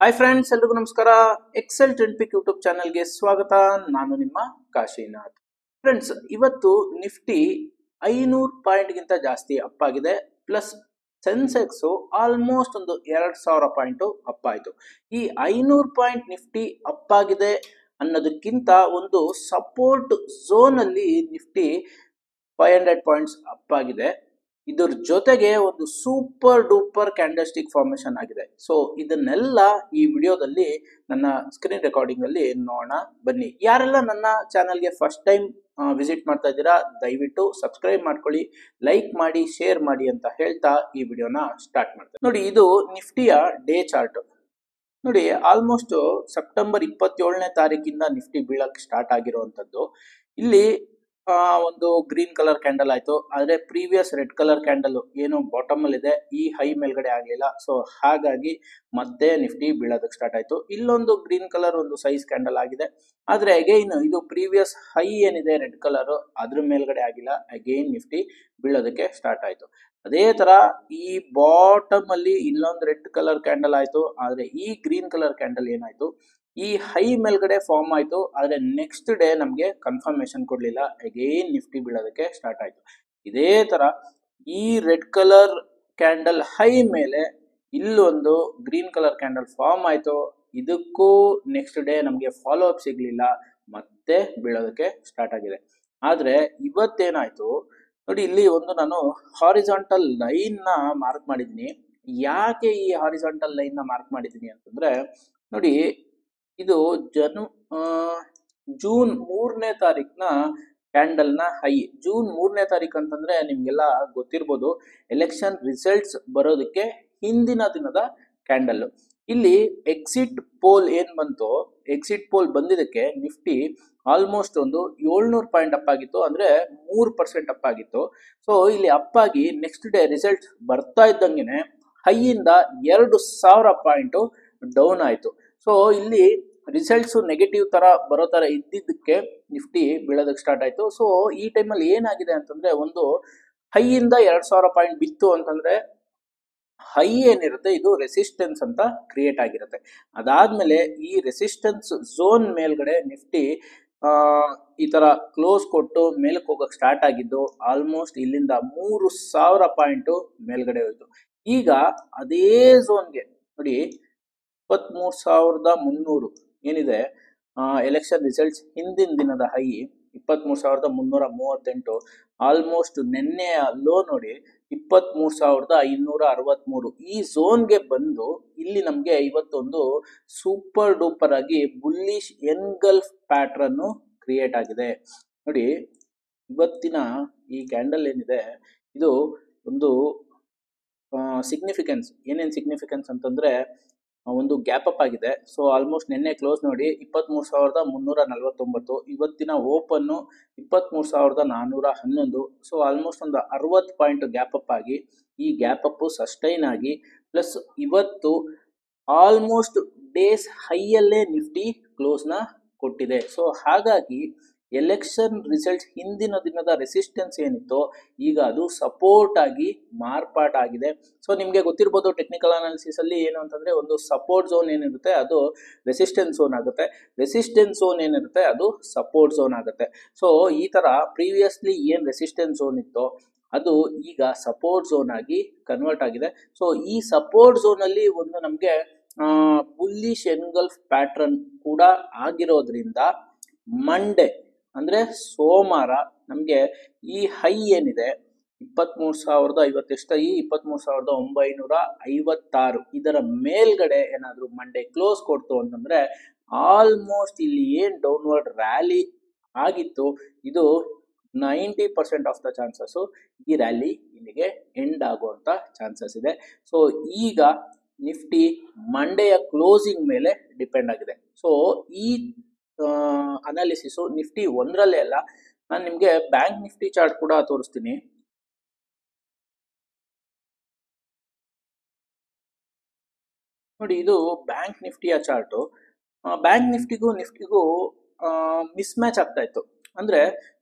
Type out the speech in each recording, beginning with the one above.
Hi friends, ಎಲ್ರಿಗೂ ನಮಸ್ಕಾರ. Excel trend ಪಿಕ್ YouTube ಚಾನಲ್ಗೆ ಸ್ವಾಗತ. ನಾನು ನಿಮ್ಮ ಕಾಶಿನಾಥ್. ಫ್ರೆಂಡ್ಸ್, ಇವತ್ತು ನಿಫ್ಟಿ 500 ಪಾಯಿಂಟ್ಗಿಂತ ಜಾಸ್ತಿ ಅಪ್ ಆಗಿದೆ. ಪ್ಲಸ್ ಸೆನ್ಸೆಕ್ಸ್ ಆಲ್ಮೋಸ್ಟ್ ಒಂದು 2000 ಪಾಯಿಂಟ್ ಅಪ್ ಆಯಿತು. ಈ 500 ಪಾಯಿಂಟ್ ನಿಫ್ಟಿ ಅಪ್ ಆಗಿದೆ ಅನ್ನೋದಕ್ಕಿಂತ ಒಂದು ಸಪೋರ್ಟ್ ಝೋನ್ ಅಲ್ಲಿ ನಿಫ್ಟಿ 500 ಪಾಯಿಂಟ್ಸ್ ಅಪ್ ಆಗಿದೆ. ಇದರ ಜೊತೆಗೆ ಒಂದು ಸೂಪರ್ ಡೂಪರ್ ಕ್ಯಾಂಡಲ್ಸ್ಟಿಕ್ ಫಾರ್ಮೇಶನ್ ಆಗಿದೆ. ಸೊ ಇದನ್ನೆಲ್ಲ ಈ ವಿಡಿಯೋದಲ್ಲಿ ನನ್ನ ಸ್ಕ್ರೀನ್ ರೆಕಾರ್ಡಿಂಗ್ ಅಲ್ಲಿ ನೋಡೋಣ ಬನ್ನಿ. ಯಾರೆಲ್ಲ ನನ್ನ ಚಾನಲ್ಗೆ ಫಸ್ಟ್ ಟೈಮ್ ವಿಸಿಟ್ ಮಾಡ್ತಾ ಇದ್ದೀರಾ, ದಯವಿಟ್ಟು ಸಬ್ಸ್ಕ್ರೈಬ್ ಮಾಡ್ಕೊಳ್ಳಿ, ಲೈಕ್ ಮಾಡಿ, ಶೇರ್ ಮಾಡಿ ಅಂತ ಹೇಳ್ತಾ ಈ ವಿಡಿಯೋನ ಸ್ಟಾರ್ಟ್ ಮಾಡ್ತಾರೆ. ನೋಡಿ, ಇದು ನಿಫ್ಟಿಯ ಡೇ ಚಾರ್ಟ್. ನೋಡಿ, ಆಲ್ಮೋಸ್ಟ್ ಸೆಪ್ಟೆಂಬರ್ 27ನೇ ತಾರೀಕಿಂದ ನಿಫ್ಟಿ ಬೀಳಕ್ಕೆ ಸ್ಟಾರ್ಟ್ ಆಗಿರುವಂತದ್ದು. ಇಲ್ಲಿ ಒಂದು ಗ್ರೀನ್ ಕಲರ್ ಕ್ಯಾಂಡಲ್ ಆಯ್ತು. ಆದ್ರೆ ಪ್ರೀವಿಯಸ್ ರೆಡ್ ಕಲರ್ ಕ್ಯಾಂಡಲ್ ಏನು ಬಾಟಮ್ ಅಲ್ಲಿ ಇದೆ, ಈ ಹೈ ಮೇಲ್ಗಡೆ ಆಗ್ಲಿಲ್ಲ. ಸೊ ಹಾಗಾಗಿ ಮತ್ತೆ ನಿಫ್ಟಿ ಬೀಳೋದಕ್ಕೆ ಸ್ಟಾರ್ಟ್ ಆಯ್ತು. ಇಲ್ಲೊಂದು ಗ್ರೀನ್ ಕಲರ್ ಒಂದು ಸೈಜ್ ಕ್ಯಾಂಡಲ್ ಆಗಿದೆ. ಆದ್ರೆ ಅಗೈನ್ ಇದು ಪ್ರೀವಿಯಸ್ ಹೈ ಏನಿದೆ ರೆಡ್ ಕಲರ್, ಅದ್ರ ಮೇಲ್ಗಡೆ ಆಗಿಲ್ಲ. ಅಗೈನ್ ನಿಫ್ಟಿ ಬೀಳೋದಕ್ಕೆ ಸ್ಟಾರ್ಟ್ ಆಯ್ತು. ಅದೇ ತರ ಈ ಬಾಟಮ್ ಅಲ್ಲಿ ಇಲ್ಲೊಂದು ರೆಡ್ ಕಲರ್ ಕ್ಯಾಂಡಲ್ ಆಯ್ತು. ಆದ್ರೆ ಈ ಗ್ರೀನ್ ಕಲರ್ ಕ್ಯಾಂಡಲ್ ಏನಾಯ್ತು, ಈ ಹೈ ಮೇಲ್ಗಡೆ ಫಾರ್ಮ್ ಆಯ್ತು. ಆದ್ರೆ ನೆಕ್ಸ್ಟ್ ಡೇ ನಮ್ಗೆ ಕನ್ಫರ್ಮೇಶನ್ ಕೊಡ್ಲಿಲ್ಲ. ಅಗೇನ್ ನಿಫ್ಟಿ ಬೀಳೋದಕ್ಕೆ ಸ್ಟಾರ್ಟ್ ಆಯ್ತು. ಇದೇ ತರ ಈ ರೆಡ್ ಕಲರ್ ಕ್ಯಾಂಡಲ್ ಹೈ ಮೇಲೆ ಇಲ್ಲೊಂದು ಗ್ರೀನ್ ಕಲರ್ ಕ್ಯಾಂಡಲ್ ಫಾರ್ಮ್ ಆಯ್ತು. ಇದಕ್ಕೂ ನೆಕ್ಸ್ಟ್ ಡೇ ನಮ್ಗೆ ಫಾಲೋ ಅಪ್ ಸಿಗ್ಲಿಲ್ಲ, ಮತ್ತೆ ಬೀಳೋದಕ್ಕೆ ಸ್ಟಾರ್ಟ್ ಆಗಿದೆ. ಆದ್ರೆ ಇವತ್ತೇನಾಯ್ತು ನೋಡಿ, ಇಲ್ಲಿ ಒಂದು ನಾನು ಹಾರಿಜಾಂಟಲ್ ಲೈನ್ ನ ಮಾರ್ಕ್ ಮಾಡಿದೀನಿ. ಯಾಕೆ ಈ ಹಾರಿಜಾಂಟಲ್ ಲೈನ್ ನ ಮಾರ್ಕ್ ಮಾಡಿದೀನಿ ಅಂತಂದ್ರೆ, ನೋಡಿ, ಇದು ಜೂನ್ 3ನೇ ತಾರೀಕಿನ ಕ್ಯಾಂಡಲ್ ನ ಹೈ. ಜೂನ್ 3ನೇ ತಾರೀಕು ಅಂತಂದ್ರೆ ನಿಮ್ಗೆಲ್ಲ ಗೊತ್ತಿರ್ಬೋದು, ಎಲೆಕ್ಷನ್ ರಿಸಲ್ಟ್ಸ್ ಬರೋದಕ್ಕೆ ಹಿಂದಿನ ದಿನದ ಕ್ಯಾಂಡಲ್. ಇಲ್ಲಿ ಎಕ್ಸಿಟ್ ಪೋಲ್ ಏನ್ ಬಂತು, ಎಕ್ಸಿಟ್ ಪೋಲ್ ಬಂದಿದ್ದಕ್ಕೆ ನಿಫ್ಟಿ ಆಲ್ಮೋಸ್ಟ್ ಒಂದು 700 ಪಾಯಿಂಟ್ ಅಪ್ ಆಗಿತ್ತು. ಅಂದ್ರೆ 3% ಅಪ್ ಆಗಿತ್ತು. ಸೊ ಇಲ್ಲಿ ಅಪ್ ಆಗಿ ನೆಕ್ಸ್ಟ್ ಡೇ ರಿಸಲ್ಟ್ ಬರ್ತಾ ಇದ್ದಂಗೆನೆ ಹೈಯಿಂದ 2000 ಪಾಯಿಂಟ್ ಡೌನ್ ಆಯ್ತು. ಸೊ ಇಲ್ಲಿ ರಿಸಲ್ಟ್ಸ್ ನೆಗೆಟಿವ್ ತರ ಬರೋ ತರ ಇದ್ದಿದ್ದಕ್ಕೆ ನಿಫ್ಟಿ ಬೀಳೋದಕ್ಕೆ ಸ್ಟಾರ್ಟ್ ಆಯ್ತು. ಸೊ ಈ ಟೈಮಲ್ಲಿ ಏನಾಗಿದೆ ಅಂತಂದ್ರೆ, ಒಂದು ಹೈಯಿಂದ 2000 ಪಾಯಿಂಟ್ ಬಿತ್ತು ಅಂತಂದ್ರೆ ಹೈ ಏನಿರುತ್ತೆ ಇದು ರೆಸಿಸ್ಟೆನ್ಸ್ ಅಂತ ಕ್ರಿಯೇಟ್ ಆಗಿರುತ್ತೆ. ಅದಾದ್ಮೇಲೆ ಈ ರೆಸಿಸ್ಟೆನ್ಸ್ ಝೋನ್ ಮೇಲ್ಗಡೆ ನಿಫ್ಟಿ ಈ ತರ ಕ್ಲೋಸ್ ಕೊಟ್ಟು ಮೇಲಕ್ಕೆ ಹೋಗಕ್ಕೆ ಸ್ಟಾರ್ಟ್ ಆಗಿದ್ದು ಆಲ್ಮೋಸ್ಟ್ ಇಲ್ಲಿಂದ 3000 ಪಾಯಿಂಟ್ ಮೇಲ್ಗಡೆ ಹೋಯ್ತು. ಈಗ ಅದೇ ಝೋನ್ಗೆ ನೋಡಿ, 23,300 ಏನಿದೆ ಎಲೆಕ್ಷನ್ ರಿಸಲ್ಟ್ಸ್ ಹಿಂದಿನ ದಿನದ ಹೈ 23,338. ಆಲ್ಮೋಸ್ಟ್ ನೆನ್ನೆಯ ಲೋ ನೋಡಿ 23,563. ಈ ಝೋನ್ಗೆ ಬಂದು ಇಲ್ಲಿ ನಮ್ಗೆ ಇವತ್ತೊಂದು ಸೂಪರ್ ಡೂಪರ್ ಆಗಿ ಬುಲ್ಲಿಶ್ ಎನ್ಗಲ್ಫ್ ಪ್ಯಾಟ್ರನ್ ಕ್ರಿಯೇಟ್ ಆಗಿದೆ. ನೋಡಿ, ಇವತ್ತಿನ ಈ ಕ್ಯಾಂಡಲ್ ಏನಿದೆ ಇದು ಒಂದು ಸಿಗ್ನಿಫಿಕೆನ್ಸ್. ಏನೇನ್ ಸಿಗ್ನಿಫಿಕೆನ್ಸ್ ಅಂತಂದ್ರೆ, ಒಂದು ಗ್ಯಾಪ್ ಅಪ್ ಆಗಿದೆ. ಸೊ ಆಲ್ಮೋಸ್ಟ್ ನಿನ್ನೆ ಕ್ಲೋಸ್ ನೋಡಿ 23,349, ಇವತ್ತಿನ ಓಪನ್ 23,411. ಸೊ ಆಲ್ಮೋಸ್ಟ್ ಒಂದು 60 ಪಾಯಿಂಟ್ ಗ್ಯಾಪ್ ಅಪ್ ಆಗಿ ಈ ಗ್ಯಾಪ್ ಅಪ್ ಸಸ್ಟೈನ್ ಆಗಿ ಪ್ಲಸ್ ಇವತ್ತು ಆಲ್ಮೋಸ್ಟ್ ಡೇಸ್ ಹೈಯಲ್ಲೇ ನಿಫ್ಟಿ ಕ್ಲೋಸ್ ನ ಕೊಟ್ಟಿದೆ. ಸೊ ಹಾಗಾಗಿ ಎಲೆಕ್ಷನ್ ರಿಸಲ್ಟ್ ಹಿಂದಿನ ದಿನದ ರೆಸಿಸ್ಟೆನ್ಸ್ ಏನಿತ್ತು ಈಗ ಅದು ಸಪೋರ್ಟ್ ಆಗಿ ಮಾರ್ಪಾಟ್ ಆಗಿದೆ. ಸೊ ನಿಮ್ಗೆ ಗೊತ್ತಿರ್ಬೋದು, ಟೆಕ್ನಿಕಲ್ ಅನಾಲಿಸಿಸ್ ಅಲ್ಲಿ ಏನು ಅಂತಂದ್ರೆ, ಒಂದು ಸಪೋರ್ಟ್ ಝೋನ್ ಏನಿರುತ್ತೆ ಅದು ರೆಸಿಸ್ಟೆನ್ಸ್ ಝೋನ್ ಆಗುತ್ತೆ, ರೆಸಿಸ್ಟೆನ್ಸ್ ಝೋನ್ ಏನಿರುತ್ತೆ ಅದು ಸಪೋರ್ಟ್ ಝೋನ್ ಆಗುತ್ತೆ. ಸೊ ಈ ತರ ಪ್ರೀವಿಯಸ್ಲಿ ಏನ್ ರೆಸಿಸ್ಟೆನ್ಸ್ ಝೋನ್ ಇತ್ತು ಅದು ಈಗ ಸಪೋರ್ಟ್ ಝೋನ್ ಆಗಿ ಕನ್ವರ್ಟ್ ಆಗಿದೆ. ಸೊ ಈ ಸಪೋರ್ಟ್ ಝೋನ್ ಅಲ್ಲಿ ಒಂದು ನಮ್ಗೆ ಬುಲ್ಲಿಶ್ ಎನ್ಗಲ್ಫ್ ಪ್ಯಾಟ್ರನ್ ಕೂಡ ಆಗಿರೋದ್ರಿಂದ ಮಂಡೇ ಅಂದ್ರೆ ಸೋಮವಾರ ನಮ್ಗೆ ಈ ಹೈ ಏನಿದೆ 23,050 ಎಷ್ಟ, ಈ 23,956 ಇದರ ಮೇಲ್ಗಡೆ ಏನಾದ್ರು ಮಂಡೇ ಕ್ಲೋಸ್ ಕೊಡ್ತು ಅಂತಂದ್ರೆ ಆಲ್ಮೋಸ್ಟ್ ಇಲ್ಲಿ ಏನ್ ಡೌನ್ವರ್ಡ್ ರ್ಯಾಲಿ ಆಗಿತ್ತು ಇದು 90% ಆಫ್ ದ ಚಾನ್ಸಸ್ ಈ ರ್ಯಾಲಿ ಇಲ್ಲಿಗೆ ಎಂಡ್ ಆಗುವಂತ ಚಾನ್ಸಸ್ ಇದೆ. ಸೊ ಈಗ ನಿಫ್ಟಿ ಮಂಡೆಯ ಕ್ಲೋಸಿಂಗ್ ಮೇಲೆ ಡಿಪೆಂಡ್ ಆಗಿದೆ. ಸೊ ಈ ಅನಾಲಿಸಿಸ್ ನಿಫ್ಟಿ ಒಂದರಲ್ಲೇ ಅಲ್ಲ, ನಾನು ನಿಮ್ಗೆ ಬ್ಯಾಂಕ್ ನಿಫ್ಟಿ ಚಾರ್ಟ್ ಕೂಡ ತೋರಿಸ್ತೀನಿ. ನೋಡಿ, ಇದು ಬ್ಯಾಂಕ್ ನಿಫ್ಟಿಯ ಚಾರ್ಟ್. ಬ್ಯಾಂಕ್ ನಿಫ್ಟಿಗೂ ಮಿಸ್ ಮ್ಯಾಚ್ ಆಗ್ತಾ ಇತ್ತು. ಅಂದ್ರೆ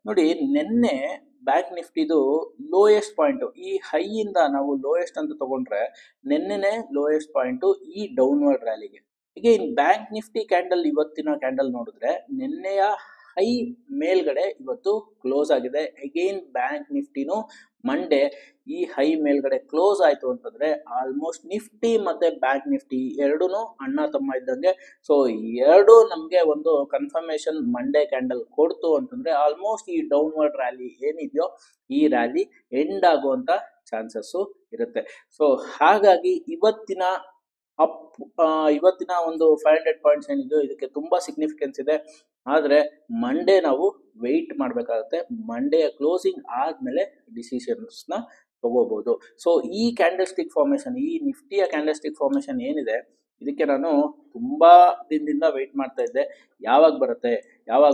ನೋಡಿ, ನಿನ್ನೆ ಬ್ಯಾಂಕ್ ನಿಫ್ಟಿದು ಲೋಯೆಸ್ಟ್ ಪಾಯಿಂಟ್, ಈ ಹೈ ಇಂದ ನಾವು ಲೋಯೆಸ್ಟ್ ಅಂತ ತಗೊಂಡ್ರೆ ನಿನ್ನೆನೆ ಲೋಯೆಸ್ಟ್ ಪಾಯಿಂಟ್ ಈ ಡೌನ್ವರ್ಡ್ ರ್ಯಾಲಿಗೆ. ಅಗೈನ್ ಬ್ಯಾಂಕ್ ನಿಫ್ಟಿ ಕ್ಯಾಂಡಲ್ ಇವತ್ತಿನ ಕ್ಯಾಂಡಲ್ ನೋಡಿದ್ರೆ ನಿನ್ನೆಯ ಹೈ ಮೇಲ್ಗಡೆ ಇವತ್ತು ಕ್ಲೋಸ್ ಆಗಿದೆ. ಅಗೈನ್ ಬ್ಯಾಂಕ್ ನಿಫ್ಟಿನೂ ಮಂಡೇ ಈ ಹೈ ಮೇಲ್ಗಡೆ ಕ್ಲೋಸ್ ಆಯ್ತು ಅಂತಂದ್ರೆ ಆಲ್ಮೋಸ್ಟ್ ನಿಫ್ಟಿ ಮತ್ತೆ ಬ್ಯಾಂಕ್ ನಿಫ್ಟಿ ಎರಡೂ ಅಣ್ಣ ತಮ್ಮ ಇದ್ದಂಗೆ. ಸೊ ಎರಡು ನಮಗೆ ಒಂದು ಕನ್ಫರ್ಮೇಶನ್ ಮಂಡೇ ಕ್ಯಾಂಡಲ್ ಕೊಡ್ತು ಅಂತಂದ್ರೆ ಆಲ್ಮೋಸ್ಟ್ ಈ ಡೌನ್ವರ್ಡ್ ರ್ಯಾಲಿ ಏನಿದೆಯೋ ಈ ರ್ಯಾಲಿ ಎಂಡ್ ಆಗುವಂತ ಚಾನ್ಸಸ್ ಇರುತ್ತೆ. ಸೊ ಹಾಗಾಗಿ ಇವತ್ತಿನ ಒಂದು 500 ಪಾಯಿಂಟ್ಸ್ ಏನಿದೆಯೋ ಇದಕ್ಕೆ ತುಂಬಾ ಸಿಗ್ನಿಫಿಕೆನ್ಸ್ ಇದೆ. ಆದರೆ ಮಂಡೇ ನಾವು ವೆಯ್ಟ್ ಮಾಡಬೇಕಾಗುತ್ತೆ. ಮಂಡೇಯ ಕ್ಲೋಸಿಂಗ್ ಆದ್ಮೇಲೆ ಡಿಸಿಷನ್ಸ್ನ ತಗೋಬಹುದು. ಸೊ ಈ ಕ್ಯಾಂಡಲ್ ಸ್ಟಿಕ್ ಫಾರ್ಮೇಶನ್, ಈ ನಿಫ್ಟಿಯ ಕ್ಯಾಂಡಲ್ ಸ್ಟಿಕ್ ಫಾರ್ಮೇಶನ್ ಏನಿದೆ ಇದಕ್ಕೆ ನಾನು ತುಂಬಾ ದಿನದಿಂದ ವೆಯ್ಟ್ ಮಾಡ್ತಾ ಇದ್ದೆ, ಯಾವಾಗ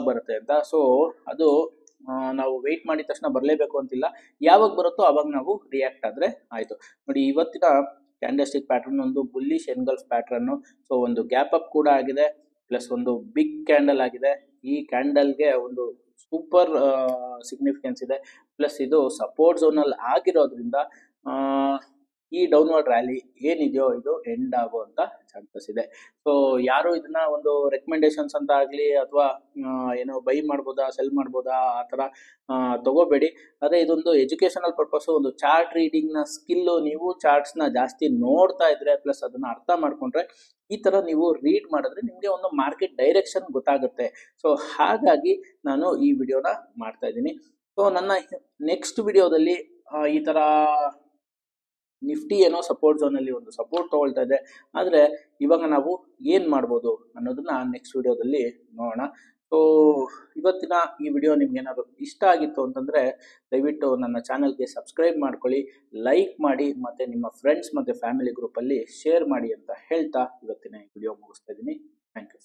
ಬರುತ್ತೆ ಅಂತ. ಸೊ ಅದು ನಾವು ವೆಯ್ಟ್ ಮಾಡಿದ ತಕ್ಷಣ ಬರಲೇಬೇಕು ಅಂತಿಲ್ಲ, ಯಾವಾಗ ಬರುತ್ತೋ ಅವಾಗ ನಾವು ರಿಯಾಕ್ಟ್ ಆದರೆ ಆಯಿತು. ನೋಡಿ ಇವತ್ತಿನ ಕ್ಯಾಂಡಲ್ ಸ್ಟಿಕ್ ಪ್ಯಾಟರ್ನ್ ಒಂದು ಬುಲ್ಲಿಶ್ ಎನ್ಗಲ್ಫ್ ಪ್ಯಾಟರ್ನ್. ಸೊ ಒಂದು ಗ್ಯಾಪ್ ಅಪ್ ಕೂಡ ಆಗಿದೆ, ಪ್ಲಸ್ ಒಂದು ಬಿಗ್ ಕ್ಯಾಂಡಲ್ ಆಗಿದೆ. ಈ ಕ್ಯಾಂಡಲ್ಗೆ ಒಂದು ಸೂಪರ್ ಸಿಗ್ನಿಫಿಕೆನ್ಸ್ ಇದೆ. ಪ್ಲಸ್ ಇದು ಸಪೋರ್ಟ್ ಝೋನಲ್ಲಿ ಆಗಿರೋದ್ರಿಂದ ಈ ಡೌನ್ವರ್ಡ್ ರ್ಯಾಲಿ ಏನಿದೆಯೋ ಇದು ಎಂಡ್ ಆಗುವಂತ ಚಾನ್ಸಸ್ ಇದೆ. ಸೊ ಯಾರು ಇದನ್ನ ಒಂದು ರೆಕಮೆಂಡೇಶನ್ಸ್ ಅಂತ ಆಗಲಿ ಅಥವಾ ಏನೋ ಬೈ ಮಾಡ್ಬೋದಾ ಸೆಲ್ ಮಾಡ್ಬೋದಾ ಆ ಥರ ತಗೋಬೇಡಿ. ಅದೇ ಇದೊಂದು ಎಜುಕೇಶನಲ್ ಪರ್ಪಸ್, ಒಂದು ಚಾರ್ಟ್ ರೀಡಿಂಗ್ನ ಸ್ಕಿಲ್ಲು. ನೀವು ಚಾರ್ಟ್ಸ್ನ ಜಾಸ್ತಿ ನೋಡ್ತಾ ಇದ್ರೆ ಪ್ಲಸ್ ಅದನ್ನ ಅರ್ಥ ಮಾಡ್ಕೊಂಡ್ರೆ ಈ ಥರ ನೀವು ರೀಡ್ ಮಾಡಿದ್ರೆ ನಿಮಗೆ ಒಂದು ಮಾರ್ಕೆಟ್ ಡೈರೆಕ್ಷನ್ ಗೊತ್ತಾಗುತ್ತೆ. ಸೊ ಹಾಗಾಗಿ ನಾನು ಈ ವಿಡಿಯೋನ ಮಾಡ್ತಾ ಇದ್ದೀನಿ. ಸೊ ನನ್ನ ನೆಕ್ಸ್ಟ್ ವಿಡಿಯೋದಲ್ಲಿ ಈ ಥರ ನಿಫ್ಟಿ ಏನೋ ಸಪೋರ್ಟ್ ಝೋನಲ್ಲಿ ಒಂದು ಸಪೋರ್ಟ್ ತಗೊಳ್ತಾ ಇದೆ, ಆದರೆ ಇವಾಗ ನಾವು ಏನು ಮಾಡ್ಬೋದು ಅನ್ನೋದನ್ನ ನೆಕ್ಸ್ಟ್ ವಿಡಿಯೋದಲ್ಲಿ ನೋಡೋಣ. ಸೊ ಇವತ್ತಿನ ಈ ವಿಡಿಯೋ ನಿಮ್ಗೆ ಏನಾದರೂ ಇಷ್ಟ ಆಗಿತ್ತು ಅಂತಂದರೆ ದಯವಿಟ್ಟು ನನ್ನ ಚಾನಲ್ಗೆ ಸಬ್ಸ್ಕ್ರೈಬ್ ಮಾಡ್ಕೊಳ್ಳಿ, ಲೈಕ್ ಮಾಡಿ, ಮತ್ತು ನಿಮ್ಮ ಫ್ರೆಂಡ್ಸ್ ಮತ್ತು ಫ್ಯಾಮಿಲಿ ಗ್ರೂಪಲ್ಲಿ ಶೇರ್ ಮಾಡಿ ಅಂತ ಹೇಳ್ತಾ ಇವತ್ತಿನ ಈ ವಿಡಿಯೋ ಮುಗಿಸ್ತಾ ಇದ್ದೀನಿ. Thank you.